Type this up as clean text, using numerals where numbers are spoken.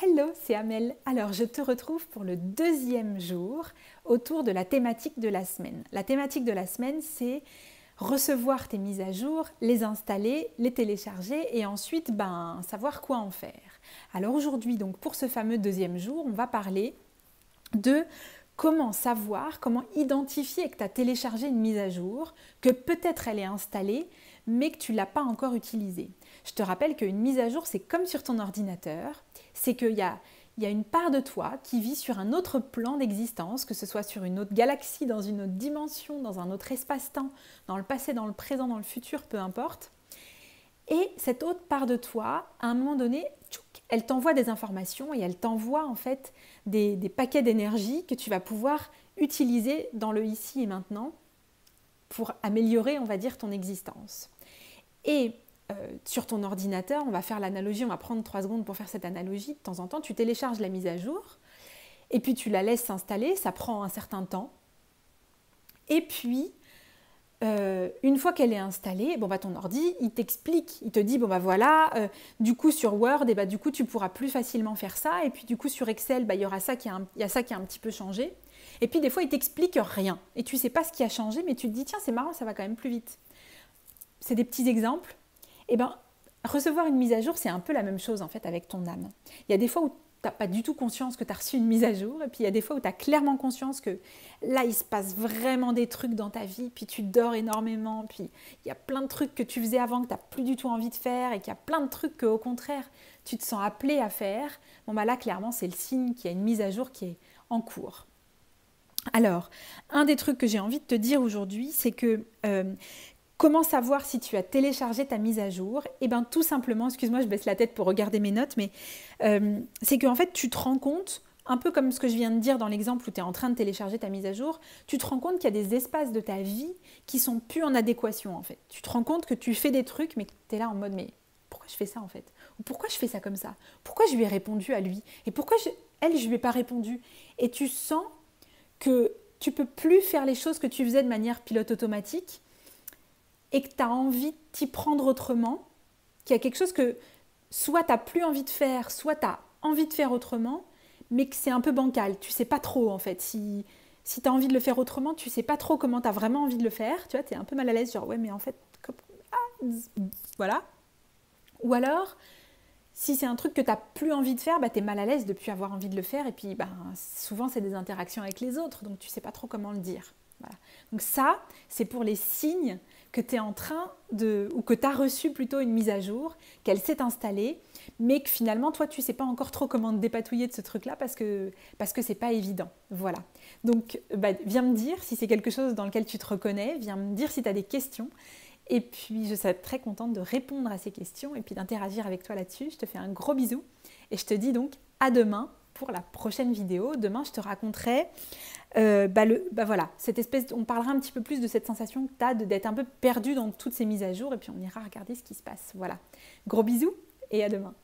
Hello, c'est Amel. Alors, je te retrouve pour le deuxième jour autour de la thématique de la semaine. La thématique de la semaine, c'est recevoir tes mises à jour, les installer, les télécharger et ensuite savoir quoi en faire. Alors aujourd'hui, donc pour ce fameux deuxième jour, on va parler de comment savoir, comment identifier que tu as téléchargé une mise à jour, que peut-être elle est installée, mais que tu ne l'as pas encore utilisée. Je te rappelle qu'une mise à jour, c'est comme sur ton ordinateur, c'est qu'il y a une part de toi qui vit sur un autre plan d'existence, que ce soit sur une autre galaxie, dans une autre dimension, dans un autre espace-temps, dans le passé, dans le présent, dans le futur, peu importe. Et cette autre part de toi, à un moment donné, elle t'envoie des informations et elle t'envoie en fait des paquets d'énergie que tu vas pouvoir utiliser dans le ici et maintenant pour améliorer, on va dire, ton existence. Et sur ton ordinateur, on va faire l'analogie, on va prendre 3 secondes pour faire cette analogie. De temps en temps, tu télécharges la mise à jour et puis tu la laisses s'installer, ça prend un certain temps. Et puis, une fois qu'elle est installée, ton ordi, il t'explique, il te dit, du coup sur Word, du coup tu pourras plus facilement faire ça, et puis du coup sur Excel, il y a ça qui a un petit peu changé. Et puis des fois, il t'explique rien, et tu sais pas ce qui a changé, mais tu te dis, tiens, c'est marrant, ça va quand même plus vite. C'est des petits exemples. Recevoir une mise à jour, c'est un peu la même chose en fait avec ton âme. Il y a des fois où tu n'as pas du tout conscience que tu as reçu une mise à jour, et puis il y a des fois où tu as clairement conscience que là, il se passe vraiment des trucs dans ta vie, puis tu dors énormément, puis il y a plein de trucs que tu faisais avant que tu n'as plus du tout envie de faire, et qu'il y a plein de trucs qu'au contraire, tu te sens appelé à faire. Là, clairement, c'est le signe qu'il y a une mise à jour qui est en cours. Alors, un des trucs que j'ai envie de te dire aujourd'hui, c'est que comment savoir si tu as téléchargé ta mise à jour? Tout simplement, excuse-moi, je baisse la tête pour regarder mes notes, mais c'est qu'en fait, tu te rends compte, un peu comme ce que je viens de dire dans l'exemple où tu es en train de télécharger ta mise à jour, tu te rends compte qu'il y a des espaces de ta vie qui sont plus en adéquation, en fait. Tu te rends compte que tu fais des trucs, mais tu es là en mode, mais pourquoi je fais ça, en fait? Ou pourquoi je fais ça comme ça? Pourquoi je lui ai répondu à lui? Et pourquoi je lui ai pas répondu? Et tu sens que tu peux plus faire les choses que tu faisais de manière pilote automatique, et que tu as envie de t'y prendre autrement, qu'il y a quelque chose que soit tu n'as plus envie de faire, soit tu as envie de faire autrement, mais que c'est un peu bancal. Tu ne sais pas trop en fait. Si tu as envie de le faire autrement, tu ne sais pas trop comment tu as vraiment envie de le faire. Tu vois, tu es un peu mal à l'aise, genre ouais, mais en fait, voilà. Ou alors, si c'est un truc que tu n'as plus envie de faire, tu es mal à l'aise de ne plus avoir envie de le faire. Et puis souvent, c'est des interactions avec les autres, donc tu ne sais pas trop comment le dire. Voilà. Donc ça, c'est pour les signes que tu es en train de, ou que tu as reçu plutôt une mise à jour, qu'elle s'est installée, mais que finalement, toi, tu ne sais pas encore trop comment te dépatouiller de ce truc-là parce que c'est pas évident. Voilà. Donc, viens me dire si c'est quelque chose dans lequel tu te reconnais, viens me dire si tu as des questions. Et puis, je serais très contente de répondre à ces questions et puis d'interagir avec toi là-dessus. Je te fais un gros bisou et je te dis donc à demain pour la prochaine vidéo. Demain, je te raconterai cette espèce, on parlera un petit peu plus de cette sensation que tu as d'être un peu perdu dans toutes ces mises à jour et puis on ira regarder ce qui se passe. Voilà. Gros bisous et à demain.